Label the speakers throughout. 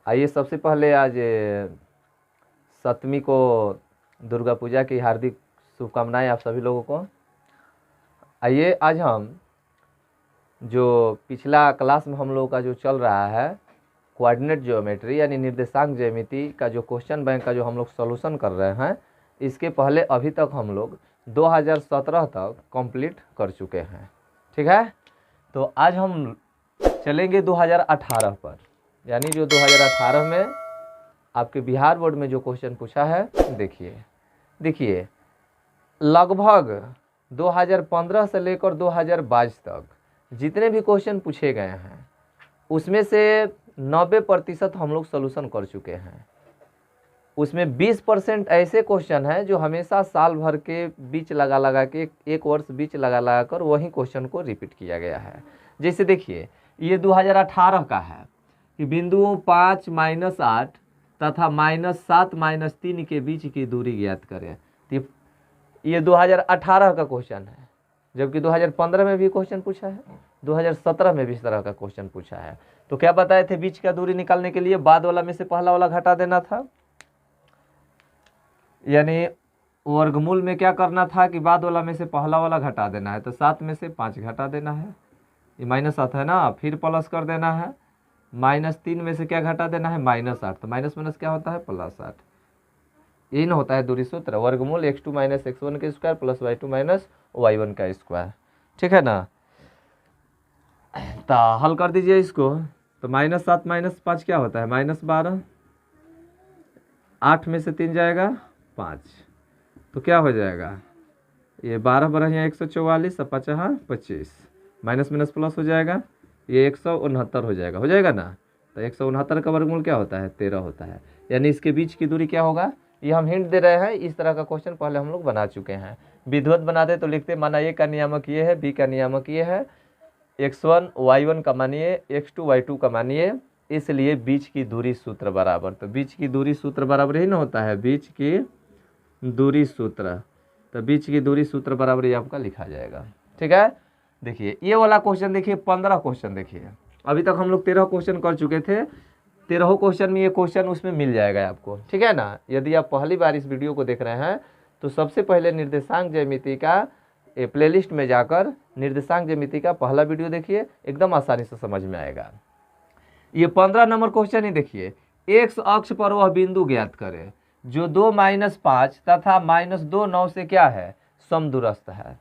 Speaker 1: आइए सबसे पहले आज सप्तमी को दुर्गा पूजा की हार्दिक शुभकामनाएं आप सभी लोगों को। आइए आज हम जो पिछला क्लास में हम लोगों का जो चल रहा है कोऑर्डिनेट ज्योमेट्री यानी निर्देशांक ज्यामिति का जो क्वेश्चन बैंक का जो हम लोग सॉल्यूशन कर रहे हैं, इसके पहले अभी तक हम लोग 2017 तक कंप्लीट कर चुके हैं। ठीक है, तो आज हम चलेंगे 2018 पर, यानी जो 2018 में आपके बिहार बोर्ड में जो क्वेश्चन पूछा है। देखिए लगभग 2015 से लेकर 2022 तक जितने भी क्वेश्चन पूछे गए हैं उसमें से 90% हम लोग सोल्यूशन कर चुके हैं। उसमें 20% ऐसे क्वेश्चन हैं जो हमेशा साल भर के बीच लगा के एक वर्ष बीच लगा कर वही क्वेश्चन को रिपीट किया गया है। जैसे देखिए ये 2018 का है कि बिंदुओं 5 - 8 तथा -7 - 3 के बीच की दूरी ज्ञात करें। तो ये 2018 का क्वेश्चन है, जबकि 2015 में भी क्वेश्चन पूछा है, 2017 में भी इस तरह का क्वेश्चन पूछा है। तो क्या बताए थे, बीच का दूरी निकालने के लिए बाद वाला में से पहला वाला घटा देना था, यानी वर्गमूल में क्या करना था कि बाद वाला में से पहला वाला घटा देना है। तो 7 में से 5 घटा देना है, ये -7 है ना, फिर प्लस कर देना है। -3 में से क्या घटा देना है, -8। तो माइनस माइनस क्या होता है, +8। यही ना होता है दूरी सूत्र, वर्गमूल x2 - x1 का स्क्वायर प्लस y2 - y1 का स्क्वायर। ठीक है ना, तो हल कर दीजिए इसको। तो -7 - 5 क्या होता है, -12। 8 में से 3 जाएगा 5, तो क्या हो जाएगा, ये 12 बरा यहाँ 144 और 5 यहाँ 25, माइनस माइनस प्लस हो जाएगा, ये 169 हो जाएगा ना। तो 169 का वर्गमूल क्या होता है, 13 होता है। यानी इसके बीच की दूरी क्या होगा, ये हम हिंट दे रहे हैं। इस तरह का क्वेश्चन पहले हम लोग बना चुके हैं। विधिवत बना दे तो लिखते माना ए का नियामक ये है, बी का नियामक ये है, x1 y1 का मानिए, x2 y2 का मानिए, इसलिए बीच की दूरी सूत्र बराबर। तो बीच की दूरी सूत्र बराबर ही ना होता है, बीच की दूरी सूत्र। तो बीच की दूरी सूत्र बराबर ये आपका लिखा जाएगा। ठीक है, देखिए ये वाला क्वेश्चन देखिए, 15 क्वेश्चन देखिए। अभी तक हम लोग 13 क्वेश्चन कर चुके थे, 13 क्वेश्चन में ये क्वेश्चन उसमें मिल जाएगा आपको। ठीक है ना, यदि आप पहली बार इस वीडियो को देख रहे हैं तो सबसे पहले निर्देशांक ज्यामिति का प्लेलिस्ट में जाकर निर्देशांक ज्यामिति का पहला वीडियो देखिए, एकदम आसानी से समझ में आएगा। ये 15 नंबर क्वेश्चन ही देखिए, एक्स अक्ष पर वह बिंदु ज्ञात करें जो 2 - 5 तथा -2 9 से क्या है, समदूरस्थ है।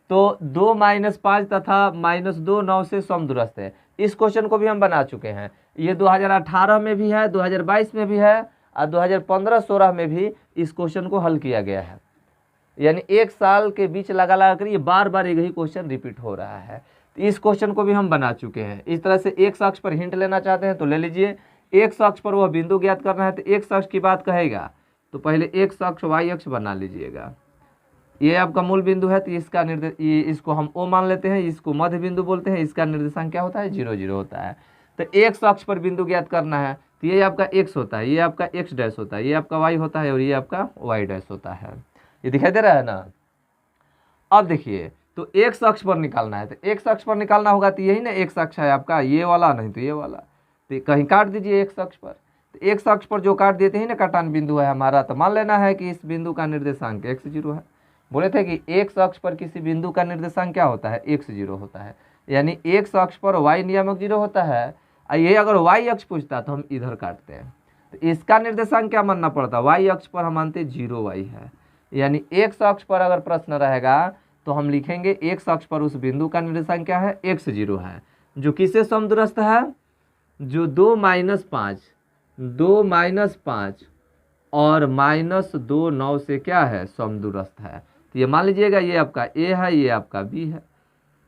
Speaker 1: तो 2 - 5 तथा -2 9 से समदूरस्थ है। इस क्वेश्चन को भी हम बना चुके हैं, ये 2018 में भी है, 2022 में भी है और 2015-16 में भी इस क्वेश्चन को हल किया गया है। यानी एक साल के बीच लगा कर ये बार बार एक ही क्वेश्चन रिपीट हो रहा है। तो इस क्वेश्चन को भी हम बना चुके हैं। इस तरह से एक अक्ष पर हिंट लेना चाहते हैं तो ले लीजिए, एक अक्ष पर वह बिंदु ज्ञात करना है तो एक अक्ष की बात कहेगा तो पहले एक अक्ष y अक्ष बना लीजिएगा। ये आपका मूल बिंदु है तो इसका इसको हम O मान लेते हैं, इसको मध्य बिंदु बोलते हैं, इसका निर्देशांक क्या होता है, 0 0 होता है। तो एक अक्ष पर बिंदु ज्ञात करना है तो ये आपका x होता है, ये आपका x डैश होता है, ये आपका y होता है और ये आपका y डैश होता है। ये दिखाई दे रहा है ना। अब देखिए, तो एक अक्ष पर निकालना है, तो एक अक्ष पर निकालना होगा तो यही ना एक अक्ष है आपका, ये वाला नहीं तो ये वाला। तो कहीं काट दीजिए एक अक्ष पर, तो एक अक्ष पर जो काट देते हैं ना कटान बिंदु है हमारा, तो मान लेना है कि इस बिंदु का निर्देशांक x0 है। बोले थे कि एक अक्ष पर किसी बिंदु का निर्देशांक क्या होता है, x0 होता है। यानी एक अक्ष पर y नियामक 0 होता है। ये अगर y अक्ष पूछता तो हम इधर काटते हैं, तो इसका निर्देशांक क्या मानना पड़ता, y अक्ष पर हम मानते 0y है। यानी एक अक्ष पर अगर प्रश्न रहेगा तो हम लिखेंगे एक अक्ष पर उस बिंदु का निर्देशांक क्या है, x0 है, जो किससे समदूरस्थ है, जो 2 - 5 और -2 9 से क्या है, समदूरस्थ है। तो ये मान लीजिएगा ये आपका A है, ये आपका B है।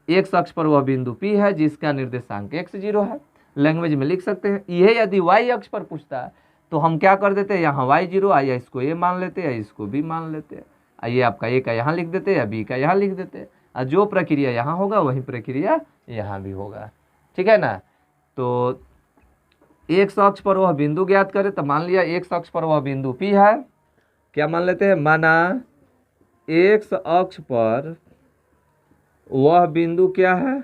Speaker 1: एक अक्ष पर वह बिंदु P है जिसका निर्देशांक x0 है। लैंग्वेज में लिख सकते हैं। यह यदि y अक्ष पर पूछता है तो हम क्या कर देते हैं, यहाँ y0 या इसको A मान लेते हैं, इसको B मान लेते हैं। ये आपका A का यहाँ लिख देते हैं या B का यहाँ लिख देते हैं, और जो प्रक्रिया यहाँ होगा वही प्रक्रिया यहाँ भी होगा। ठीक है ना। तो एक अक्ष पर वह बिंदु ज्ञात करें, तो मान लिया एक अक्ष पर वह बिंदु P है, क्या मान लेते हैं, माना एक अक्ष पर वह बिंदु क्या है,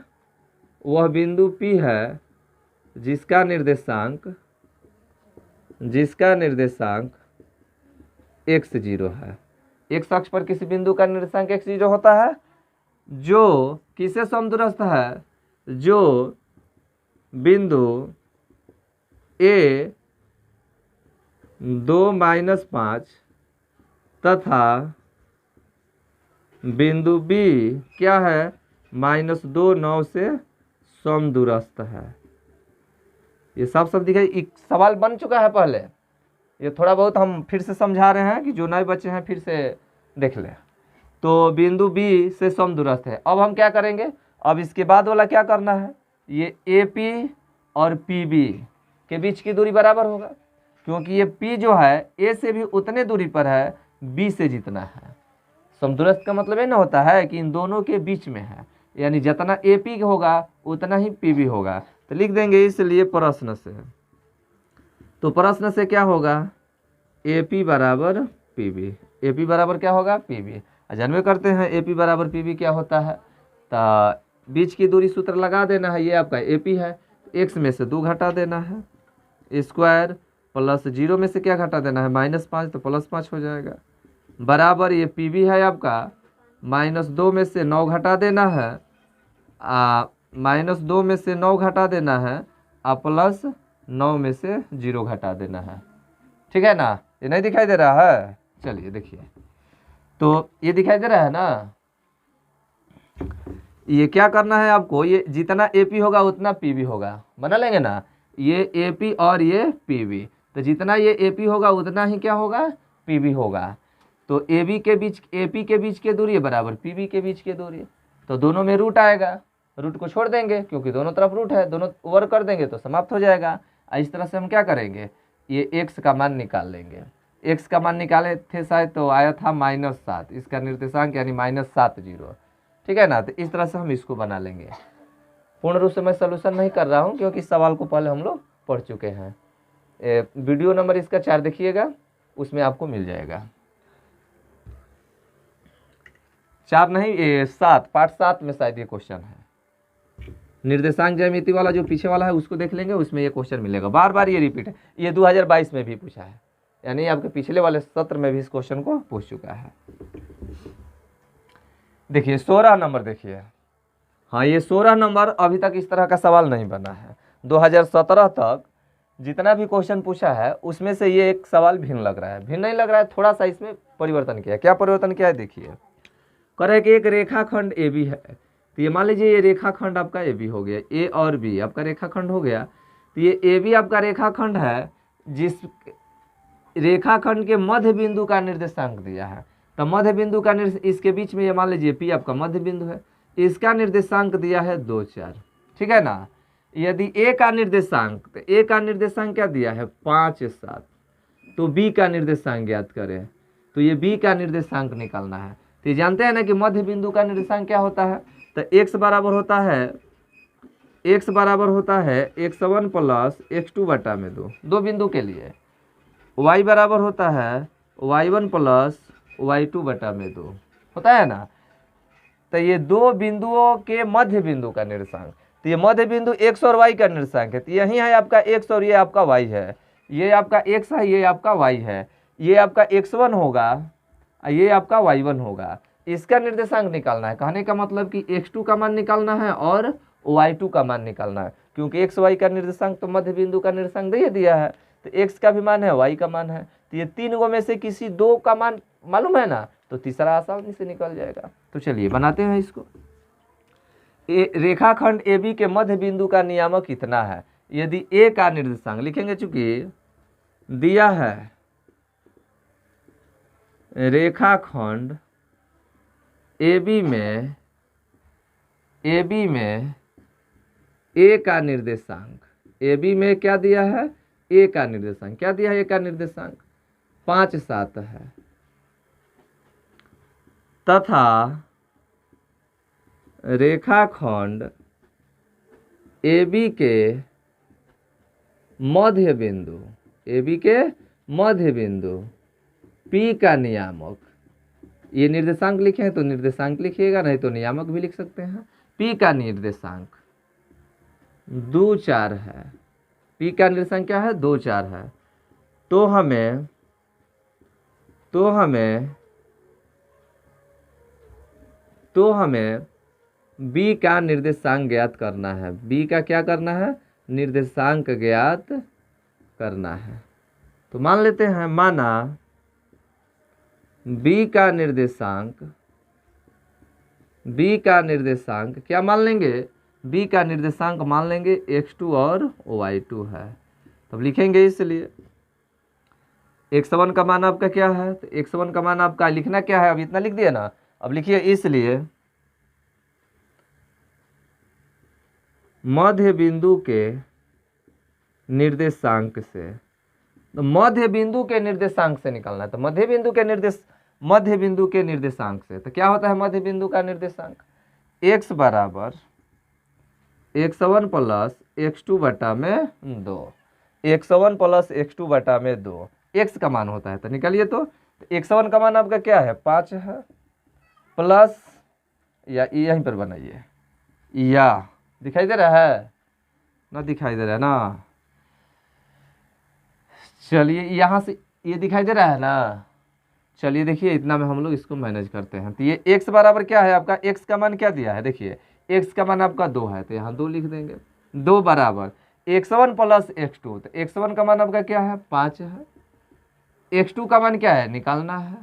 Speaker 1: वह बिंदु P है जिसका निर्देशांक जिसका निर्देशांक x0 है। x अक्ष पर किसी बिंदु का निर्देशांक x0 होता है जो किससे समदूरस्थ है, जो बिंदु a 2-5 तथा बिंदु b क्या है -2-9 से समदूरस्थ है। ये सब दिखाई, एक सवाल बन चुका है पहले, ये थोड़ा बहुत हम फिर से समझा रहे हैं कि जो नए बच्चे हैं फिर से देख लें। तो बिंदु B से समदूरस्थ है। अब हम क्या करेंगे, अब इसके बाद वाला क्या करना है, ये AP और PB के बीच की दूरी बराबर होगा, क्योंकि ये P जो है A से भी उतने दूरी पर है, B से जितना है। समदूरस्थ का मतलब ये ना होता है कि इन दोनों के बीच में है, यानी जितना AP होगा उतना ही PB होगा। तो लिख देंगे इसलिए प्रश्न से, तो प्रश्न से क्या होगा, AP बराबर PB। AP बराबर क्या होगा, PB। जानवे करते हैं AP बराबर PB क्या होता है, तो बीच की दूरी सूत्र लगा देना है। ये आपका AP है, x में से 2 घटा देना है, स्क्वायर प्लस 0 में से क्या घटा देना है -5, तो +5 हो जाएगा, बराबर ये PB है आपका -2 में से 9 घटा देना है, -2 में से 9 घटा देना है, +9 में से 0 घटा देना है। ठीक है ना, ये नहीं दिखाई दे रहा है, चलिए देखिए, तो ये दिखाई दे रहा है ना। ये क्या करना है आपको, ये जितना AP होगा उतना PB होगा, बना लेंगे ना, ये AP और ये PB, तो जितना ये AP होगा उतना ही क्या होगा, PB होगा। तो AP के बीच की दूरी बराबर PB के बीच की दूरी, तो दोनों में रूट आएगा, रूट को छोड़ देंगे क्योंकि दोनों तरफ रूट है, दोनों ओवर कर देंगे तो समाप्त हो जाएगा। इस तरह से हम क्या करेंगे, ये x का मान निकाल लेंगे। x का मान निकाले थे शायद, तो आया था -7, इसका निर्देशांक यानी -7 ठीक है ना। तो इस तरह से हम इसको बना लेंगे। पूर्ण रूप से मैं सलूशन नहीं कर रहा हूँ क्योंकि इस सवाल को पहले हम लोग पढ़ चुके हैं। वीडियो नंबर इसका 4 देखिएगा, उसमें आपको मिल जाएगा। 4 नहीं 7, पार्ट 7 में शायद ये क्वेश्चन है। निर्देशांक ज्यामिति वाला जो पीछे वाला है उसको देख लेंगे, उसमें ये क्वेश्चन मिलेगा। बार बार ये रिपीट है, ये 2022 में भी पूछा है, यानी आपके पिछले वाले सत्र में भी इस क्वेश्चन को पूछ चुका है। देखिए 16 नंबर देखिए, हाँ ये 16 नंबर अभी तक इस तरह का सवाल नहीं बना है। 2017 तक जितना भी क्वेश्चन पूछा है उसमें से ये एक सवाल भिन्न लग रहा है, भिन्न नहीं लग रहा है, थोड़ा सा इसमें परिवर्तन किया। क्या परिवर्तन किया है देखिए, कह रहे कि एक रेखाखंड AB है, तो ये मान लीजिए ये रेखाखंड आपका AB हो गया, A और B आपका रेखाखंड हो गया। तो ये AB आपका रेखाखंड है, जिस रेखाखंड के मध्य बिंदु का निर्देशांक दिया है, तो मध्य बिंदु का इसके बीच में ये मान लीजिए P आपका मध्य बिंदु है, इसका निर्देशांक दिया है 2, 4, ठीक है ना। यदि A का निर्देशांक, तो A का निर्देशांक क्या दिया है 5, 7, तो B का निर्देशांक ज्ञात करें, तो ये B का निर्देशांक निकालना है। तो ये जानते हैं ना कि मध्य बिंदु का निर्देशांक क्या होता है, तो x बराबर होता है x1 प्लस x2 बटा में 2 बिंदु के लिए, y बराबर होता है y1 प्लस y2 बटा में 2 होता है ना। तो ये 2 बिंदुओं के मध्य बिंदु का निर्देशांक, तो ये मध्य बिंदु x और y का निर्देशांक है, तो यही है आपका x और ये आपका y है, ये आपका x है, ये आपका y है, ये आपका x1 होगा, ये आपका y1 होगा। इसका निर्देशांक निकालना है, कहने का मतलब कि x2 का मान निकालना है और y2 का मान निकालना है, क्योंकि x y का निर्देशांक तो मध्य बिंदु का निर्देशांक दे दिया है, तो x का भी मान है, y का मान है, तो ये 3 गो में से किसी 2 का मान मालूम है ना, तो तीसरा आसानी से निकल जाएगा। तो चलिए बनाते हैं इसको। रेखाखंड AB के मध्य बिंदु का नियामक कितना है, यदि A का निर्देशांक लिखेंगे, चूंकि दिया है रेखाखंड AB में A का निर्देशांक, AB में क्या दिया है, A का निर्देशांक क्या दिया है, A का निर्देशांक 5, 7 है, तथा रेखाखंड AB के मध्य बिंदु P का नियामक, ये निर्देशांक लिखे हैं तो निर्देशांक लिखिएगा, नहीं तो नियामक भी लिख सकते हैं। P का निर्देशांक 2, 4 है, P का निर्देशांक क्या है 2, 4 है, तो हमें तो हमें तो हमें बी का निर्देशांक ज्ञात करना है। बी का क्या करना है? निर्देशांक ज्ञात करना है। तो मान लेते हैं, माना बी का निर्देशांक क्या मान लेंगे? बी का निर्देशांक मान लेंगे x2 और y2 है। तब लिखेंगे, इसलिए x1 का मान आपका क्या है? तो x1 का मान आपका लिखना क्या है? अब इतना लिख दिया ना। अब लिखिए, इसलिए मध्य बिंदु के निर्देशांक से, तो मध्य बिंदु के निर्देशांक से निकालना है। तो मध्य बिंदु के निर्देशांक से, तो क्या होता है मध्य बिंदु का निर्देशांक? x बराबर x1 प्लस x2 बटा में 2, x1 प्लस x2 बटा में 2 x का मान होता है। तो निकालिए, तो x1 का मान आपका क्या है? 5 है, प्लस, या यहीं पर बनाइए, या दिखाई दे रहा है ना? दिखाई दे रहा है ना? चलिए, यहाँ से ये दिखाई दे रहा है ना? चलिए देखिए, इतना में हम लोग इसको मैनेज करते हैं। तो ये x बराबर क्या है आपका? x का मान क्या दिया है? देखिए, x का मान आपका 2 है, तो यहाँ 2 लिख देंगे। 2 बराबर x1 प्लस x2, तो x1 का मान आपका क्या है? 5 है। x2 का मान क्या है? निकालना है।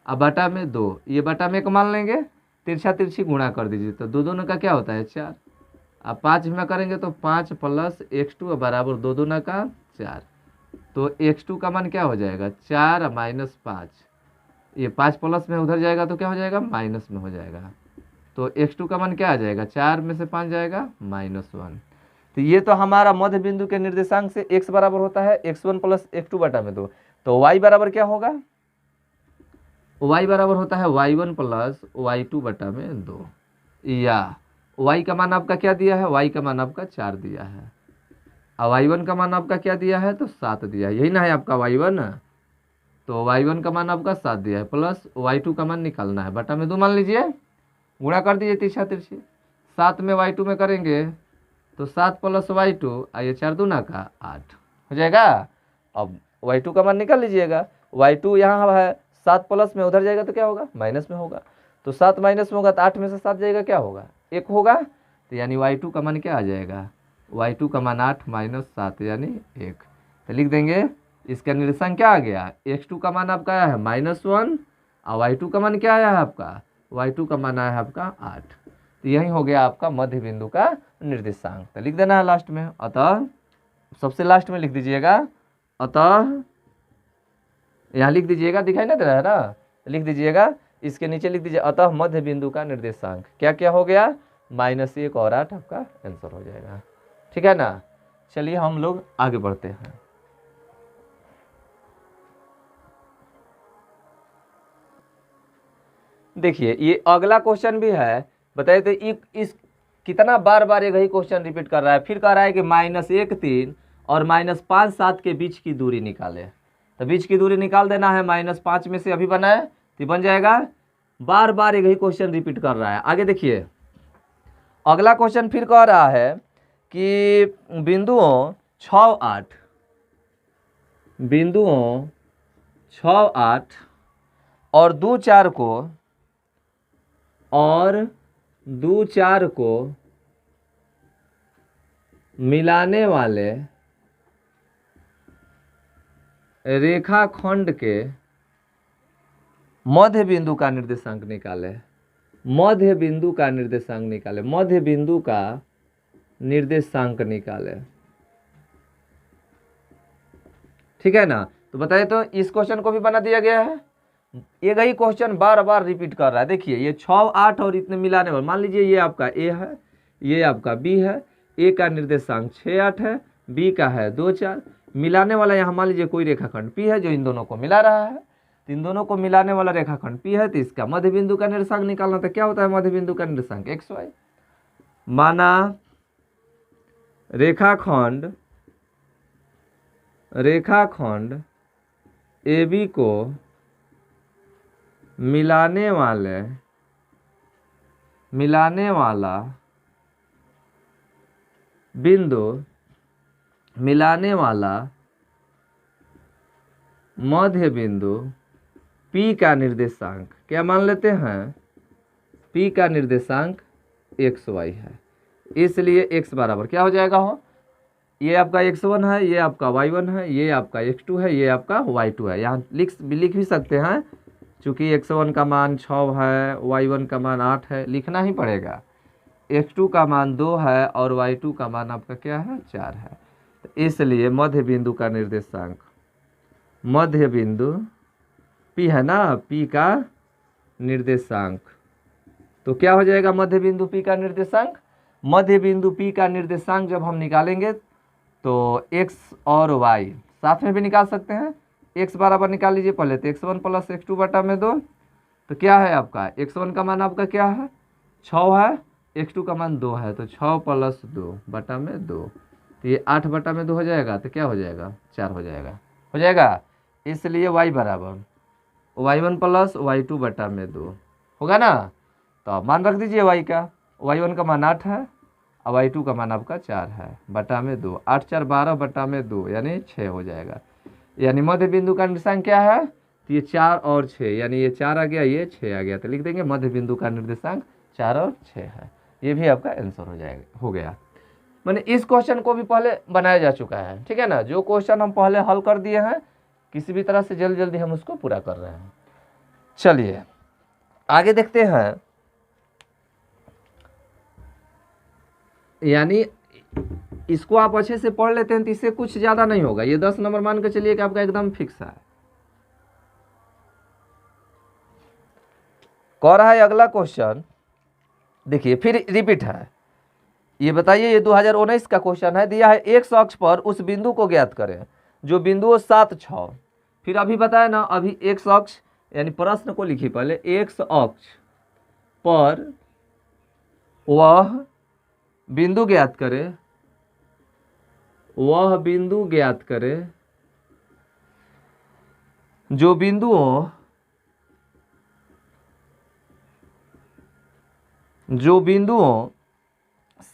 Speaker 1: अब बटा में 2, ये बटा में 1 मान लेंगे, तिरछा तिरछी गुणा कर दीजिए, तो 2 दूना का क्या होता है? 4। अब 5 में करेंगे तो 5 प्लस x2 बराबर 2 दूना का 4। तो x2 का मान क्या हो जाएगा? 4 माइनस 5, ये 5 प्लस में उधर जाएगा तो क्या हो जाएगा? माइनस में हो जाएगा। तो x2 का मान क्या आ जाएगा? 4 में से 5 जाएगा -1। तो ये तो हमारा मध्य बिंदु के निर्देशांक से x बराबर होता है x1 प्लस x2 बटा में 2। तो y बराबर क्या होगा? y बराबर होता है y1 प्लस y2 बटा में 2, या y का मान आपका क्या दिया है? y का मान आपका 4 दिया है, और y1 का मान आपका क्या दिया है? तो 7 दिया है, यही ना है आपका y1। तो y1 का मान आपका 7 दिया है, प्लस y2 का मान निकालना है, बटा में 2 मान लीजिए, गुणा कर दीजिए तिरछा तिरछी। 7 में y2 में करेंगे तो 7 प्लस y2, आइए 4 दूना का 8 हो जाएगा। अब y2 का मान निकाल लीजिएगा, y2 यहाँ है, 7 प्लस में उधर जाएगा तो क्या होगा? माइनस में होगा। तो 7 माइनस में होगा तो 8 में से 7 जाएगा, क्या होगा? 1 होगा। तो यानी y2 का मान क्या आ जाएगा? y2 का मान 8 माइनस 7 यानी 1। तो लिख देंगे, इसका निर्देशांक क्या आ गया? x2 का मान आपका आया है -1, और y2 का मान क्या आया है आपका? y2 का मान आया है आपका 8। तो यही हो गया आपका मध्य बिंदु का निर्देशांक। तो लिख देना है लास्ट में, अतः सबसे लास्ट में लिख दीजिएगा, अतः यहाँ लिख दीजिएगा, दिखाई ना दे रहा है ना? लिख दीजिएगा, इसके नीचे लिख दीजिए, अतः मध्य बिंदु का निर्देशांक क्या क्या हो गया? -1 और 8 आपका आंसर हो जाएगा। ठीक है ना? चलिए हम लोग आगे बढ़ते हैं। देखिए, ये अगला क्वेश्चन भी है। बताइए तो इस कितना बार बार एक ही क्वेश्चन रिपीट कर रहा है। फिर कह रहा है कि -1 3 और -5 7 के बीच की दूरी निकाले। तो बीच की दूरी निकाल देना है, -5 में से अभी बना है तो बन जाएगा। बार बार एक ही क्वेश्चन रिपीट कर रहा है। आगे देखिए, अगला क्वेश्चन फिर कह रहा है कि बिंदुओं 6 8 और 2 4 को मिलाने वाले रेखाखंड के मध्य बिंदु का निर्देशांक निकाले। मध्य बिंदु का निर्देशांक निकाले। ठीक है ना? तो बताइए तो इस क्वेश्चन को भी बना दिया गया है। एक ही क्वेश्चन बार बार रिपीट कर रहा है। देखिए, ये 6 8 और इतने मिलाने वाले, मान लीजिए ये आपका ए है, ये आपका बी है। ए का निर्देशांक 6 8 है, बी का है 2 4। मिलाने वाला यहाँ मान लीजिए कोई रेखाखंड पी है जो इन दोनों को मिला रहा है। तो इन दोनों को मिलाने वाला रेखाखंड पी है, तो इसका मध्य बिंदु का निर्देशांक निकालना। तो क्या होता है मध्य बिंदु का निर्देशांक? XY। माना रेखाखंड AB को मिलाने वाला मध्य बिंदु P का निर्देशांक क्या मान लेते हैं, P का निर्देशांक XY है, इसलिए x बराबर क्या हो जाएगा हो, ये आपका x1 है, ये आपका y1 है, ये आपका x2 है, ये आपका y2 है। यहाँ लिख भी सकते हैं, चूँकि x1 का मान 6 है, y1 का मान 8 है, लिखना ही पड़ेगा। x2 का मान 2 है और y2 का मान आपका क्या है, 4 है। तो इसलिए मध्य बिंदु का निर्देशांक, मध्य बिंदु P है ना, P का निर्देशांक, तो क्या हो जाएगा मध्य बिंदु P का निर्देशांक, मध्य बिंदु P का निर्देशांक जब हम निकालेंगे तो x और y साथ में भी निकाल सकते हैं। x बराबर निकाल लीजिए पहले, तो x1 प्लस x2 बटा में 2, तो क्या है आपका x1 का मान आपका क्या है 6 है, x2 का मान 2 है, तो 6 प्लस 2 बटा में 2, तो ये 8 बटा में 2 हो जाएगा, तो क्या हो जाएगा 4 हो जाएगा। इसलिए y बराबर y1 प्लस y2 बटा में 2 होगा ना। तो आप मान रख दीजिए y का, y1 का मान 8 है और y2 का मान आपका 4 है, बटा में 2, 8 4 12 बटा में 2 यानी 6 हो जाएगा। यानी मध्य बिंदु का निर्देशांक क्या है, तो ये 4 और 6, यानी ये 4 आ गया, ये 6 आ गया, तो लिख देंगे मध्य बिंदु का निर्देशांक 4 और 6 है। ये भी आपका आंसर हो जाएगा, हो गया। मैंने इस क्वेश्चन को भी पहले बनाया जा चुका है, ठीक है ना। जो क्वेश्चन हम पहले हल कर दिए हैं, किसी भी तरह से जल्दी जल्दी हम उसको पूरा कर रहे हैं। चलिए आगे देखते हैं। यानी इसको आप अच्छे से पढ़ लेते हैं तो इससे कुछ ज़्यादा नहीं होगा। ये 10 नंबर मान के चलिए कि आपका एकदम फिक्स है। कह रहा है अगला क्वेश्चन, देखिए फिर रिपीट है। ये बताइए, ये 2019 का क्वेश्चन है, दिया है एक अक्ष पर उस बिंदु को ज्ञात करें जो बिंदु 7 6। फिर अभी बताया ना, अभी एक अक्ष यानी प्रश्न को लिखिए पहले, एक अक्ष पर वह बिंदु ज्ञात करे, वह बिंदु ज्ञात करे जो बिंदुओं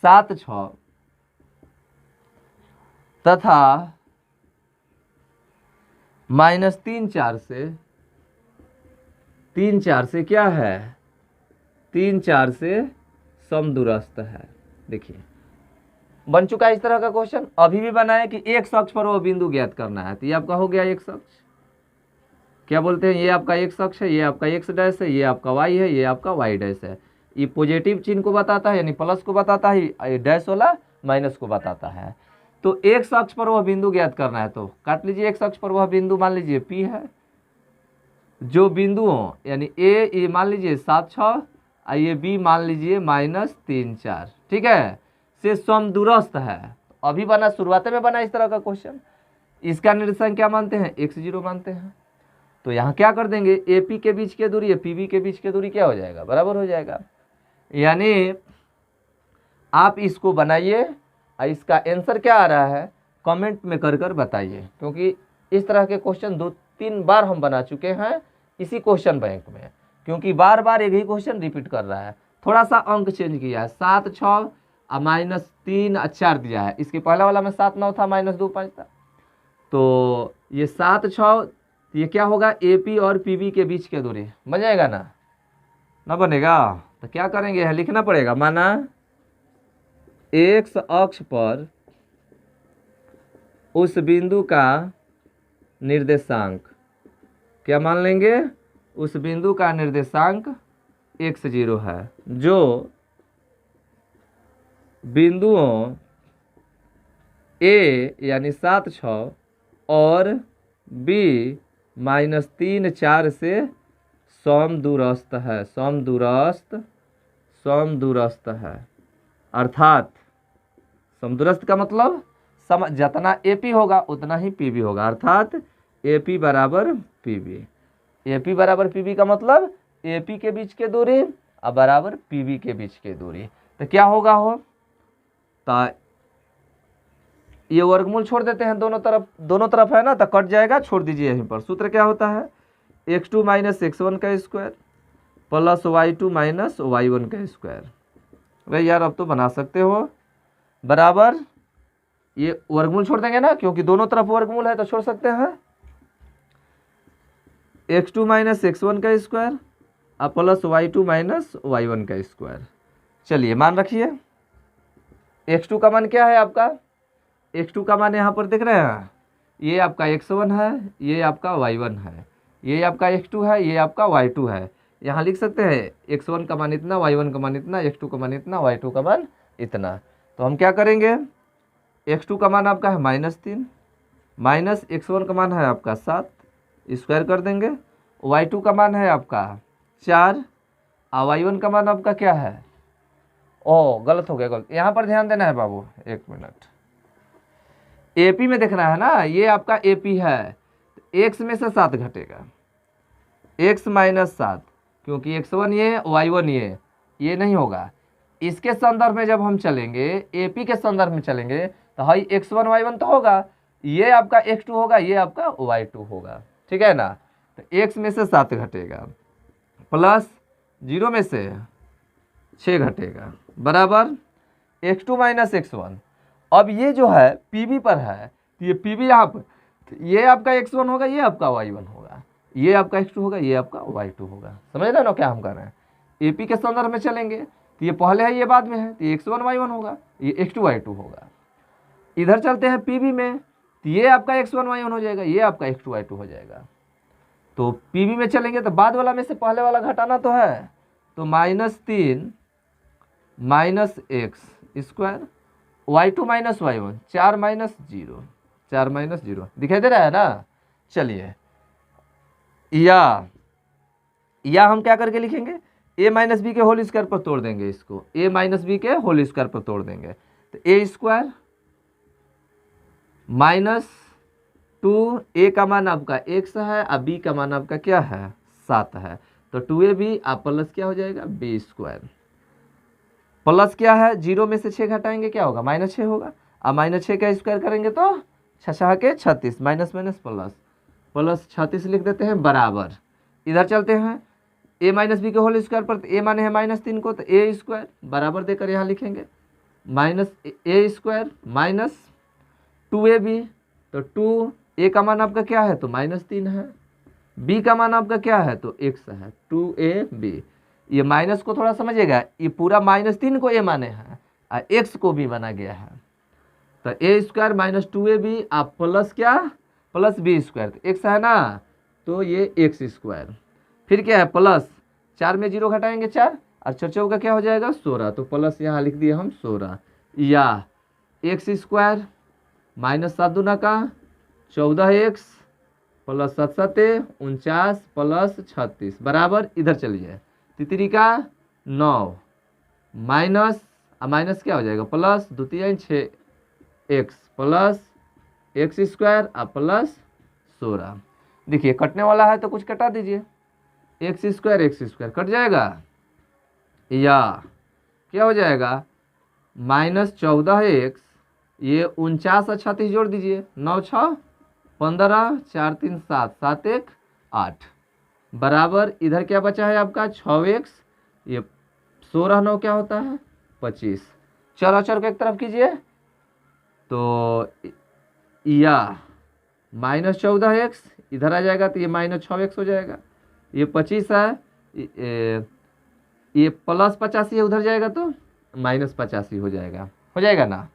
Speaker 1: 7 6 तथा -3 4 से 3 4 से क्या है, 3 4 से समदूरस्थ है। देखिए बन चुका है इस तरह का क्वेश्चन। अभी भी बना है कि एक अक्ष पर वो बिंदु ज्ञात करना है, तो ये आपका हो गया एक अक्ष। क्या बोलते हैं, ये आपका एक अक्ष है, ये आपका x डैश है, ये आपका y है, ये आपका y डैश है। ये पॉजिटिव चिन्ह को बताता है यानी प्लस को बताता है, ये डैश वाला माइनस को बताता है। तो एक अक्ष पर वह बिंदु ज्ञात करना है, तो काट लीजिए। एक अक्ष पर वह बिंदु मान लीजिए P है, जो बिंदुओं यानी A ये मान लीजिए 7 6, ये B मान लीजिए -3 4, ठीक है, से समदूरस्थ है। अभी बना, शुरुआत में बना इस तरह का क्वेश्चन। इसका निर्देशांक क्या मानते हैं, x0 मानते हैं। तो यहाँ क्या कर देंगे, AP के बीच की दूरी है, PB के बीच की दूरी क्या हो जाएगा, बराबर हो जाएगा। यानी आप इसको बनाइए, इसका आंसर क्या आ रहा है कमेंट में कर बताइए, क्योंकि इस तरह के क्वेश्चन 2-3 बार हम बना चुके हैं इसी क्वेश्चन बैंक में, क्योंकि बार बार एक ही क्वेश्चन रिपीट कर रहा है। थोड़ा सा अंक चेंज किया है, 7 6 -3 4 दिया है। इसके पहला वाला में 7 9 था, -2 5 था, तो ये 7 6, ये क्या होगा, AP और PB के बीच की दूरी बन जाएगा ना बनेगा। तो क्या करेंगे, यहाँ लिखना पड़ेगा, माना एक अक्ष पर उस बिंदु का निर्देशांक, क्या मान लेंगे, उस बिंदु का निर्देशांक x0 है, जो बिंदुओं A यानी 7 6 और B -3 4 से समदूरस्थ है, समदूरस्थ है। अर्थात समदूरस्थ का मतलब जितना AP होगा उतना ही PB होगा, अर्थात AP बराबर PB। AP बराबर PB का मतलब AP के बीच की दूरी और बराबर PB के बीच की दूरी। तो क्या होगा हो, तो ये वर्गमूल छोड़ देते हैं, दोनों तरफ है ना, तो कट जाएगा, छोड़ दीजिए यहीं पर। सूत्र क्या होता है, x2 - x1 का स्क्वायर प्लस y2 - y1 का स्क्वायर। भाई यार अब तो बना सकते हो, बराबर ये वर्गमूल छोड़ देंगे ना, क्योंकि दोनों तरफ वर्गमूल है तो छोड़ सकते हैं। x2 माइनस x1 का स्क्वायर और प्लस y2 माइनस y1 का स्क्वायर। चलिए मान रखिए, x2 का मान क्या है आपका, x2 का मान यहाँ पर देख रहे हैं, ये आपका x1 है, ये आपका y1 है, ये आपका x2 है, ये आपका y2 है। यहाँ लिख सकते हैं x1 का मान इतना, y1 का मान इतना, x2 का मान इतना, y2 का मान इतना। तो हम क्या करेंगे, x2 का मान आपका है -3 माइनस x1 का मान है आपका 7, स्क्वायर कर देंगे। y2 का मान है आपका 4 और y1 का मान आपका क्या है, ओ गलत हो गया, गलत, यहाँ पर ध्यान देना है बाबू, 1 मिनट, AP में देखना है ना, ये आपका AP है, x में से 7 घटेगा, x माइनस 7, क्योंकि x1 ये y1 ये नहीं होगा। इसके संदर्भ में जब हम चलेंगे, AP के संदर्भ में चलेंगे तो हाई x1 y1 तो होगा, ये आपका x2 होगा, ये आपका y2 होगा, ठीक है ना। तो x में से 7 घटेगा प्लस 0 में से 6 घटेगा बराबर x2 माइनस x1। अब ये जो है PB पर है, तो ये PB यहाँ पर, ये आपका x1 होगा, ये आपका y1 होगा, ये आपका x2 होगा, ये आपका y2 होगा। समझ रहे हो क्या हम कर रहे हैं, AP के संदर्भ में चलेंगे तो ये पहले है, ये बाद में है, तो ये x1 y1 होगा, ये x2 y2 होगा। इधर चलते हैं PB में, तो ये आपका x1 y1 हो जाएगा, ये आपका x2 y2 हो जाएगा। तो PB में चलेंगे तो बाद वाला में से पहले वाला घटाना तो है, तो -3 minus x square, y2 minus y1, 4 minus 0, 4 minus 0 दिखाई दे रहा है ना। चलिए या हम क्या करके लिखेंगे, a माइनस बी के होल स्क्वायर पर तोड़ देंगे इसको, a माइनस बी के होल स्क्वायर पर तोड़ देंगे, तो a स्क्वायर माइनस 2, a का मान आपका x है और b का मान आपका क्या है 7 है, तो 2ab आप प्लस क्या हो जाएगा b स्क्वायर, प्लस क्या है 0 में से 6 घटाएंगे क्या होगा -6 होगा, और -6 का स्क्वायर करेंगे तो 6 के 36, माइनस माइनस प्लस, प्लस 36 लिख देते हैं बराबर। इधर चलते हैं a माइनस बी के होल स्क्वायर पर, तो a माने है -3 को, तो a स्क्वायर बराबर देकर यहाँ लिखेंगे minus a square minus 2ab, तो 2a का मान आपका क्या है तो -3 है, b का मान आपका क्या है तो x है, 2ab। ये माइनस को थोड़ा समझिएगा, ये पूरा -3 को a माने हैं और x को b माना गया है, तो a स्क्वायर माइनस 2ab आप प्लस क्या प्लस b स्क्वायर, तो x है ना, तो ये x स्क्वायर, फिर क्या है प्लस 4 में 0 घटाएंगे 4 और 4 का क्या हो जाएगा 16, तो प्लस यहाँ लिख दिए हम 16, या x स्क्वायर माइनस 7 दूना का 14x प्लस 7 7 49 प्लस 36 बराबर, इधर चलिए तितरी का 9 माइनस माइनस क्या हो जाएगा plus 2 3 6x plus x square और प्लस 16। देखिए कटने वाला है तो कुछ कटा दीजिए, x स्क्वायर कट जाएगा, या क्या हो जाएगा -14x, ये 49 और 36 जोड़ दीजिए, 9 6 15 4 3 7 7 1 8 बराबर, इधर क्या बचा है आपका 6x, ये 16 9 क्या होता है 25, चर को एक तरफ कीजिए, तो या -14x इधर आ जाएगा तो ये -6x हो जाएगा, ये 25 है, ये प्लस 85 है उधर जाएगा तो -85 हो जाएगा ना।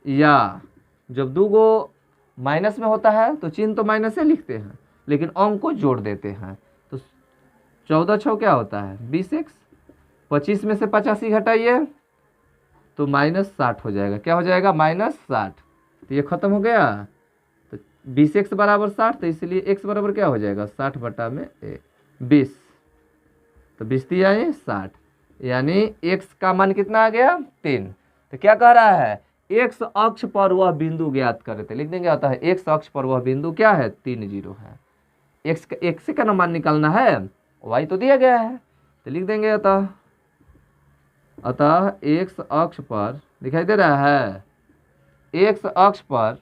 Speaker 1: या जब दो गो माइनस में होता है तो चिन्ह तो माइनस से लिखते हैं लेकिन अंक को जोड़ देते हैं, तो 14 6 क्या होता है 20x, 25 में से 85 घटाइए तो -60 हो जाएगा, क्या हो जाएगा -60, तो ये खत्म हो गया, तो 20x बराबर 60, तो इसलिए x बराबर क्या हो जाएगा 60 बटा में 20, तो 20 दिया है 60, यानी x का मान कितना आ गया 3। तो क्या कह रहा है x अक्ष पर वह बिंदु ज्ञात करे थे, लिख देंगे आता है x अक्ष पर वह बिंदु क्या है 3 0 है, x का मान निकालना है, y तो दिया गया है, तो लिख देंगे अतः x अक्ष पर दिखाई दे रहा है, x अक्ष पर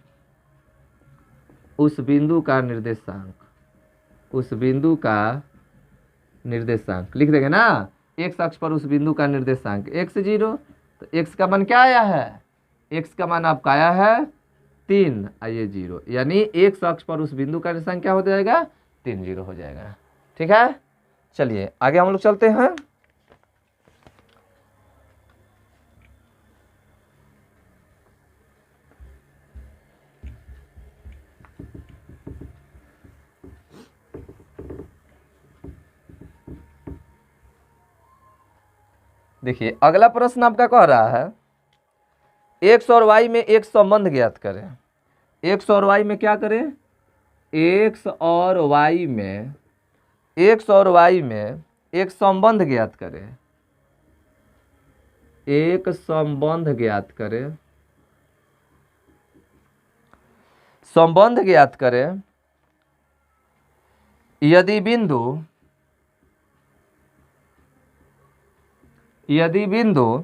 Speaker 1: उस बिंदु का निर्देशांक लिख देंगे ना, x अक्ष पर उस बिंदु का निर्देशांक x0, तो x का मान क्या आया है, x का मान आपका आया है 3 आइए 0, यानी x अक्ष पर उस बिंदु का निर्देशांक क्या हो जाएगा 3 0 हो जाएगा। ठीक है, चलिए आगे हम लोग चलते हैं। देखिए अगला प्रश्न आपका कह रहा है एक्स और वाई में एक संबंध ज्ञात करें। एक्स और वाई में क्या करें? एक्स और वाई में एक संबंध ज्ञात करें। एक संबंध ज्ञात करें। संबंध ज्ञात करें यदि बिंदु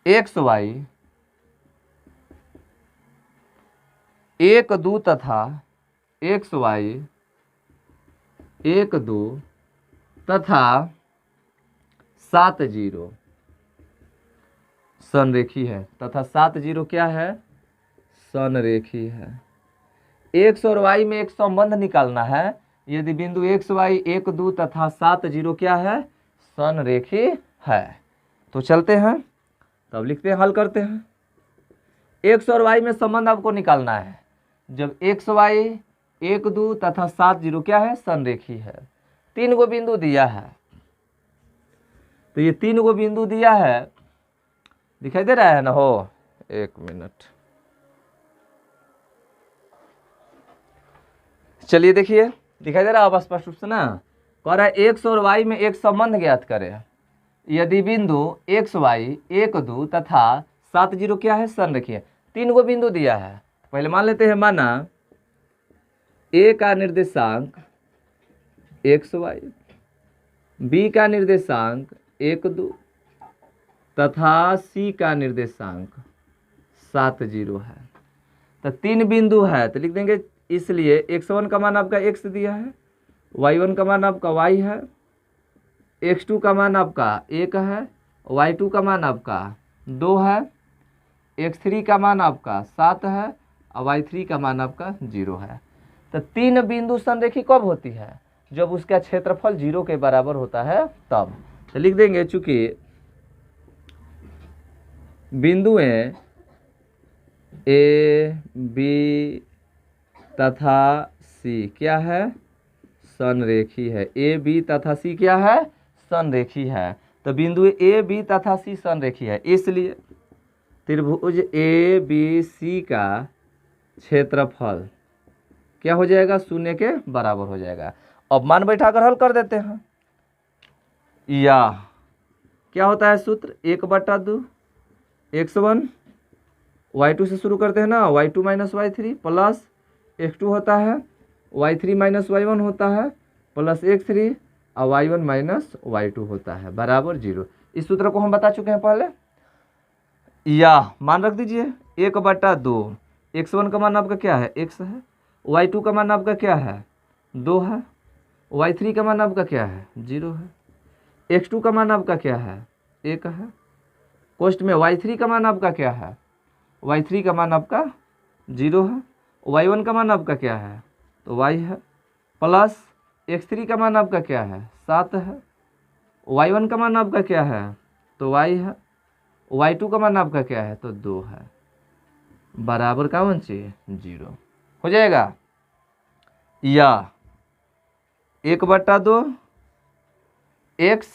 Speaker 1: एक्स वाई एक दो तथा एक्स वाई एक दो तथा 7 0 संरेखी है, तथा 7 0 क्या है? संरेखी है। एक्स और वाई में एक संबंध निकालना है यदि बिंदु एक्स वाई एक दो तथा 7 0 क्या है? संरेखी है। तो चलते हैं, तब लिखते हैं, हल करते हैं। एक्स और वाई में संबंध आपको निकालना है जब एक्स वाई एक दो तथा 7 0 क्या है? संरेखी है। 3 गो बिंदु दिया है, तो ये 3 गो बिंदु दिया है, दिखाई दे रहा है ना? हो, एक मिनट, चलिए देखिए, दिखाई दे रहा है स्पष्ट रूप से ना? कह रहा है एक्स और वाई में एक संबंध ज्ञात करें यदि बिंदु एक्स वाई एक दो तथा 7 0 क्या है? संरेखी है। 3 गो बिंदु दिया है, पहले मान लेते हैं, माना ए का निर्देशांक एक्स वाई, बी का निर्देशांक एक दो तथा सी का निर्देशांक 7 0 है। तो 3 बिंदु है, तो लिख देंगे, इसलिए x1 का मान आपका x दिया है, y1 का मान आपका y है, x2 का मान आपका 1 है, y2 का मान आपका 2 है, x3 का मान आपका 7 है और y3 का मान आपका 0 है। तो 3 बिंदु संरेखी कब होती है? जब उसका क्षेत्रफल 0 के बराबर होता है तब। तो लिख देंगे, चूंकि बिंदुएं ए बी तथा सी क्या है? संरेखी है। ए बी तथा सी क्या है? संरेखी है। तो बिंदु ए बी तथा सी संरेखी है, इसलिए त्रिभुज ए बी सी का क्षेत्रफल क्या हो जाएगा? 0 के बराबर हो जाएगा। अब मान बैठाकर हल कर देते हैं। या क्या होता है सूत्र? 1/2 x1 y2 से शुरू करते हैं ना, y2 minus y3 plus x2 होता है, y3 माइनस y1 होता है प्लस x3 और y1 माइनस y2 होता है बराबर 0। इस सूत्र को हम बता चुके हैं पहले। या मान रख दीजिए 1/2, x1 का मान आपका क्या है? x है, y2 का मान आपका क्या है? 2 है, y3 का मान आपका क्या है? 0 है, x2 का मान आपका क्या है? 1 है, कोष्ट में y3 का मान आपका क्या है? y3 का मान आपका 0 है, y1 का मान आपका क्या है? तो y है, प्लस x3 का मान आपका क्या है? 7 है, y1 का मान आपका क्या है? तो y है, y2 का मान आपका क्या है? तो 2 है, बराबर का वन चाहिए 0 हो जाएगा। या 1/2 x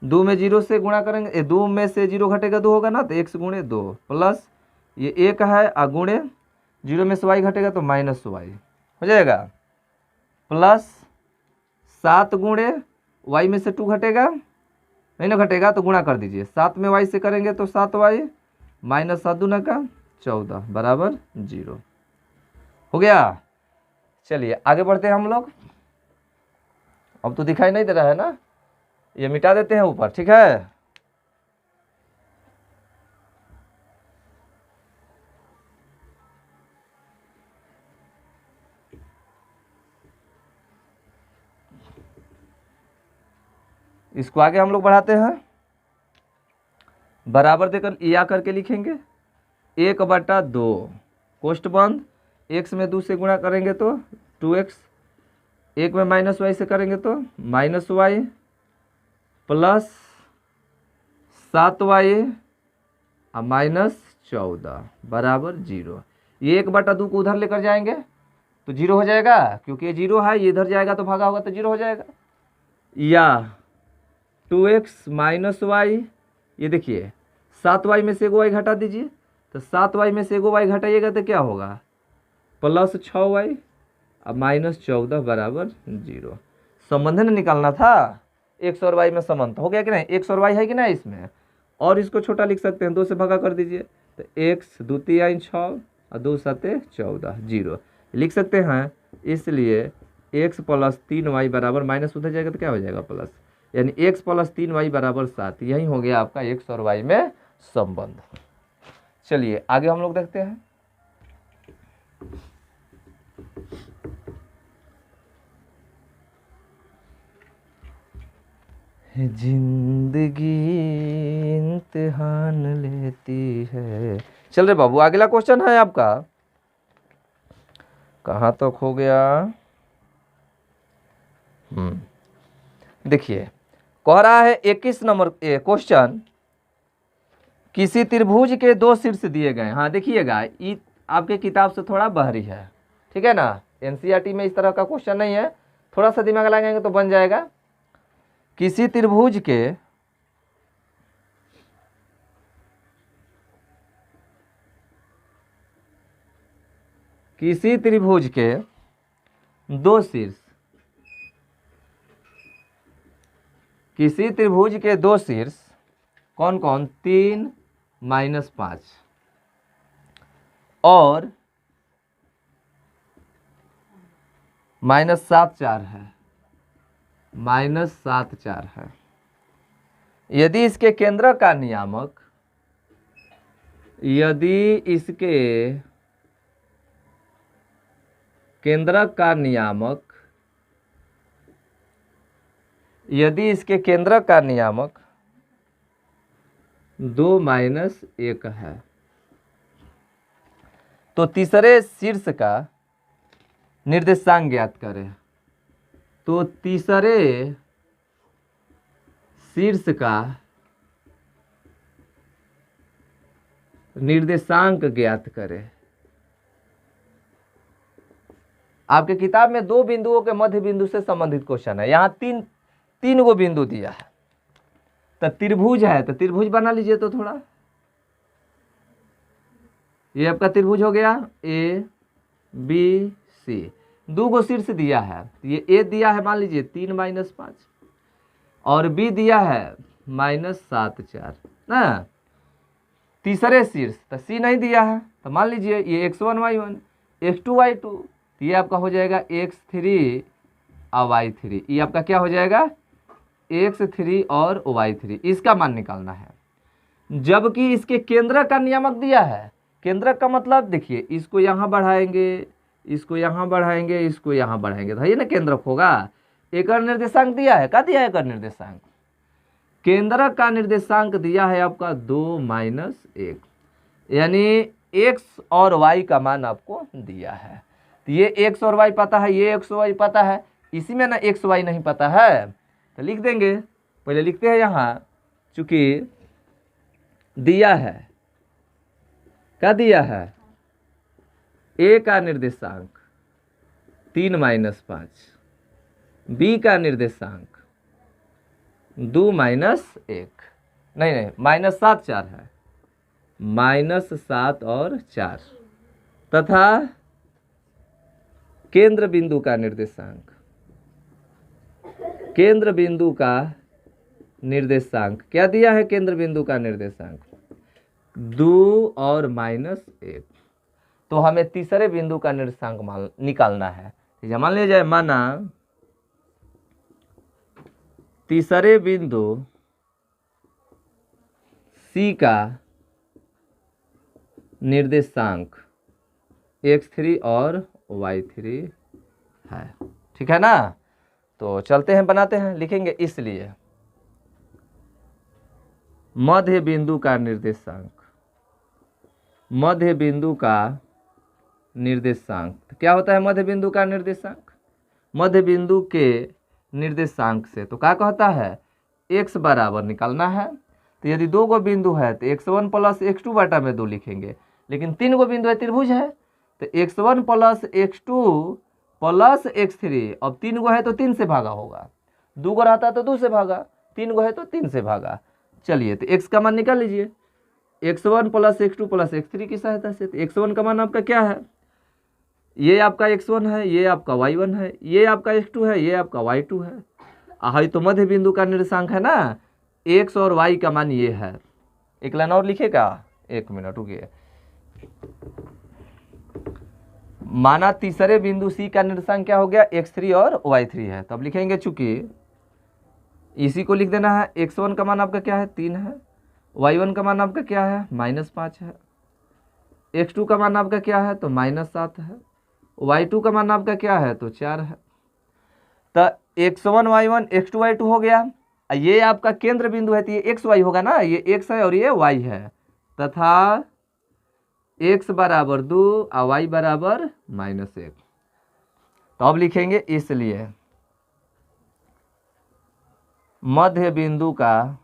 Speaker 1: 2 में 0 से गुणा करेंगे, 2 में से 0 घटेगा 2 होगा ना, तो x गुणे 2 प्लस ये 1 है और गुणे 0 में से y घटेगा तो माइनस y हो जाएगा, प्लस 7 गुणे y में से 2 घटेगा, नहीं ना घटेगा तो गुणा कर दीजिए, 7 में y से करेंगे तो 7y माइनस 7 दूना का 14 बराबर 0 हो गया। चलिए आगे बढ़ते हैं हम लोग। अब तो दिखाई नहीं दे रहा है ना, ये मिटा देते हैं ऊपर, ठीक है। इसको आगे हम लोग बढ़ाते हैं, बराबर देकर या करके लिखेंगे 1/2 कोष्ठ बंद, x में 2 से गुणा करेंगे तो 2x एक में माइनस वाई से करेंगे तो माइनस वाई प्लस 7y और माइनस 14 बराबर 0। ये 1/2 को उधर लेकर जाएंगे तो 0 हो जाएगा, क्योंकि ये 0 है, ये इधर जाएगा तो भागा होगा तो 0 हो जाएगा। या 2x माइनस वाई, ये देखिए 7y में से एगो y घटा दीजिए, तो 7y में से एगो y घटाइएगा तो क्या होगा प्लस 6y अब माइनस 14 बराबर 0। संबंध न निकालना था, x और y में संबंध हो गया कि नहीं, x और y है कि नहीं इसमें, और इसको छोटा लिख सकते हैं, 2 से भागा कर दीजिए तो x 2 तिहाई 6 और 2 7 14 0 लिख सकते हैं। इसलिए x प्लस 3y बराबर माइनस उधर जाएगा तो क्या हो जाएगा प्लस, यानी x प्लस 3y बराबर 7। यही हो गया आपका x और y में संबंध। चलिए आगे हम लोग देखते हैं। जिंदगी इम्तिहान लेती है। चल रहे बाबू, अगला क्वेश्चन है आपका, कहाँ तक हो गया। देखिए कह रहा है 21 नंबर क्वेश्चन, किसी त्रिभुज के 2 शीर्ष दिए गए। हाँ देखिएगा, ये आपके किताब से थोड़ा बाहरी है, ठीक है ना, एनसीईआरटी में इस तरह का क्वेश्चन नहीं है, थोड़ा सा दिमाग लगाएंगे तो बन जाएगा। किसी त्रिभुज के 2 शीर्ष, किसी त्रिभुज के 2 शीर्ष कौन कौन, 3 माइनस 5 और माइनस 7 4 है, माइनस 7 4 है। यदि इसके केंद्र का नियामक, यदि इसके केंद्रक का नियामक, यदि इसके केंद्रक का नियामक 2 माइनस 1 है, तो तीसरे शीर्ष का निर्देशांक ज्ञात करें। तो तीसरे शीर्ष का निर्देशांक ज्ञात करें। आपके किताब में 2 बिंदुओं के मध्य बिंदु से संबंधित क्वेश्चन है, यहाँ तीन गो बिंदु दिया है, तो त्रिभुज है तो त्रिभुज बना लीजिए। तो थोड़ा ये आपका त्रिभुज हो गया ए बी सी, 2 गो शीर्ष दिया है, ये ए दिया है मान लीजिए 3 माइनस 5 और बी दिया है माइनस 7 4 ना। तीसरे शीर्ष तो सी नहीं दिया है, तो मान लीजिए ये x1 y1 x2 y2, ये आपका हो जाएगा x3 और y3। ये आपका क्या हो जाएगा x3 और y3, इसका मान निकालना है। जबकि इसके केंद्र का नियामक दिया है, केंद्र का मतलब देखिए, इसको यहाँ बढ़ाएंगे, इसको यहाँ बढ़ाएंगे, इसको यहाँ बढ़ाएंगे, तो ये ना केंद्रक होगा। एक निर्देशांक दिया है, क्या दिया है एक निर्देशांक, केंद्र का निर्देशांक दिया है आपका 2 माइनस 1, यानी x और y का मान आपको दिया है। तो ये x और y पता है, ये x और y पता है, इसी में ना x y नहीं पता है तो लिख देंगे। पहले लिखते हैं यहाँ, चूंकि दिया है, क्या दिया है, a का निर्देशांक 3 माइनस 5, b का निर्देशांक 2 माइनस 1, नहीं माइनस 7 4 है, माइनस 7 और 4, तथा केंद्र बिंदु का निर्देशांक, केंद्र बिंदु का निर्देशांक क्या दिया है, केंद्र बिंदु का निर्देशांक 2 और माइनस 1। तो हमें तीसरे बिंदु का निर्देशांक निकालना है। मान लिया जाए, माना तीसरे बिंदु C का निर्देशांक x3 और y3 है, ठीक है ना। तो चलते हैं, बनाते हैं, लिखेंगे। इसलिए मध्य बिंदु का निर्देशांक, मध्य बिंदु का निर्देशांक क्या होता है, मध्य बिंदु का निर्देशांक मध्य बिंदु के निर्देशांक से। तो क्या कहता है, x बराबर निकालना है। तो यदि 2 गो बिंदु है तो x1 प्लस x2 बटा में 2 लिखेंगे, लेकिन 3 गो बिंदु है, त्रिभुज है, तो x1 plus x2 plus x3। अब 3 गो है तो 3 से भागा होगा, 2 गो रहता तो 2 से भागा, 3 गो है तो 3 से भागा। चलिए तो x का मान निकाल लीजिए, x1 plus x2 plus x3 की सहायता से। तो x1 का मान आपका क्या है, ये आपका x1 है, ये आपका y1 है, ये आपका x2 है, ये आपका y2 है। हाई तो मध्य बिंदु का निर्देशांक है ना, x और y का मान ये है। एक लाइन और लिखेगा, 1 मिनट रुकिए। माना तीसरे बिंदु C का निर्देशांक क्या हो गया, x3 और y3 है। तब लिखेंगे, चूंकि इसी को लिख देना है, x1 का मान आपका क्या है, 3 है, y1 का मान आपका क्या है, -5 है, x2 का मान आपका क्या है, तो -7 है, y2 का मान आपका क्या है, तो 4 है। तो x1 y1 x2 y2 हो गया। ये आपका केंद्र बिंदु है तो ये x y होगा ना, ये x है और ये y है, तथा x बराबर 2 और y बराबर -1। तो अब लिखेंगे, इसलिए मध्य बिंदु का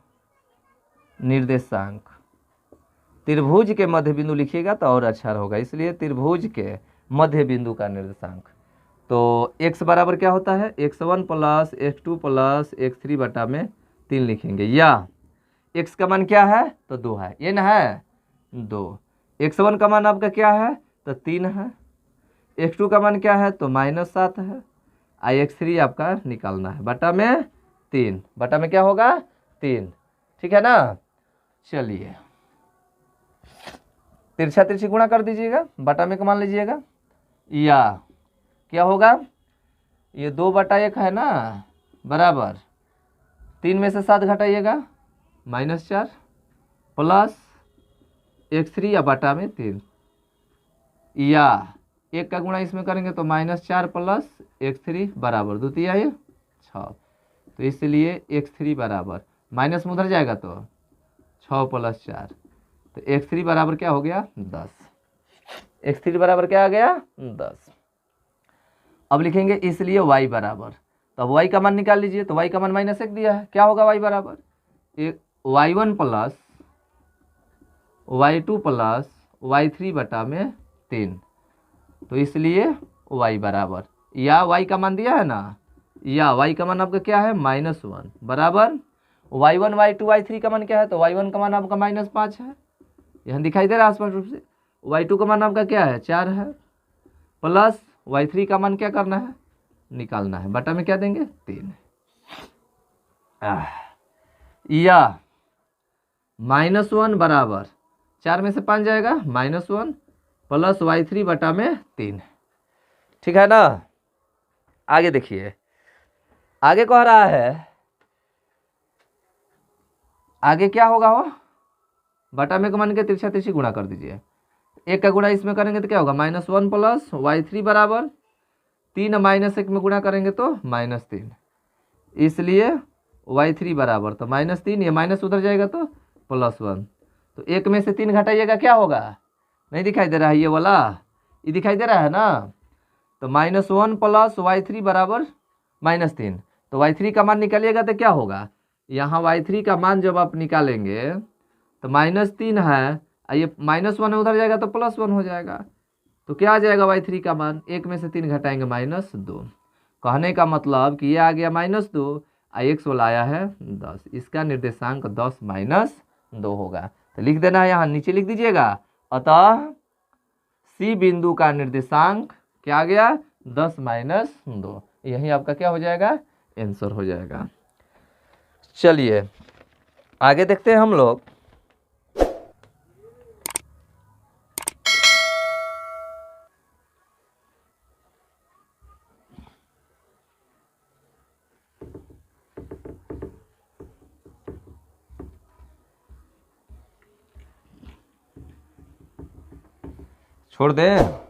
Speaker 1: निर्देशांक, त्रिभुज के मध्य बिंदु लिखिएगा तो और अच्छा होगा, इसलिए त्रिभुज के मध्य बिंदु का निर्देशांक। तो x बराबर क्या होता है, x1 plus x2 plus x3 बटा में 3 लिखेंगे, या x का मान क्या है, तो 2 है, ये ना है 2। x1 का मान आपका क्या है, तो 3 है, x2 का मान क्या है, तो -7 है, x3 आपका निकालना है, बटा में 3, बटा में क्या होगा, 3। ठीक है ना। चलिए तिरछा तिरछी गुणा कर दीजिएगा, बटा में मान लीजिएगा, या क्या होगा, ये 2/1 है ना, बराबर 3 में से 7 घटाइएगा, -4 प्लस x3 या बटा में 3, या 1 का गुणा इसमें करेंगे तो -4 प्लस x3 बराबर 2 तिहाई 6। तो इसलिए x3 बराबर माइनस में उधर जाएगा तो 6 प्लस 4, तो x3 बराबर क्या हो गया, 10। x3 बराबर क्या आ गया, 10। अब लिखेंगे, इसलिए y बराबर, तो अब y का मान निकाल लीजिए। तो y का मान -1 दिया है, क्या होगा y बराबर, y1 plus y2 plus y3 बटा में 3। तो इसलिए y बराबर, या y का मान दिया है ना, या y का मान आपका क्या है, -1 बराबर y1 y2 y3 का मान क्या है, तो y1 का मान आपका -5 है, यहाँ दिखाई दे रहा है स्पष्ट रूप से। y2 का मान आपका क्या है, 4 है, प्लस y3 का मान क्या करना है, निकालना है, बटा में क्या देंगे, 3। या -1 बराबर 4 में से 5 जाएगा, -1 प्लस y3 बटा में 3। ठीक है ना। आगे देखिए, आगे कह रहा है, आगे क्या होगा, वो बटा में का मान के तिरछा तिरछी गुणा कर दीजिए। 1 का गुणा इसमें करेंगे तो क्या होगा, -1 प्लस y3 बराबर 3 -1 में गुणा करेंगे तो -3, इसलिए y3 बराबर, तो -3, ये माइनस उधर जाएगा तो +1। तो 1 में से 3 घटाइएगा, क्या होगा, नहीं दिखाई दे रहा है ये वाला, ये दिखाई दे रहा है ना। तो -1 प्लस y3 बराबर -3, तो y3 का मान निकालिएगा तो क्या होगा, यहाँ y3 का मान जब आप निकालेंगे तो -3 है, ये -1 है, उधर जाएगा तो +1 हो जाएगा। तो क्या आ जाएगा y3 का मान, 1 में से 3 घटाएंगे -2। कहने का मतलब कि ये आ गया -2, x वाला आया है 10, इसका निर्देशांक 10 - 2 होगा। तो लिख देना है, यहाँ नीचे लिख दीजिएगा, अतः C बिंदु का निर्देशांक क्या आ गया, 10 - 2। यही आपका क्या हो जाएगा, आंसर हो जाएगा। चलिए आगे देखते हैं हम लोग। छोड़ दें।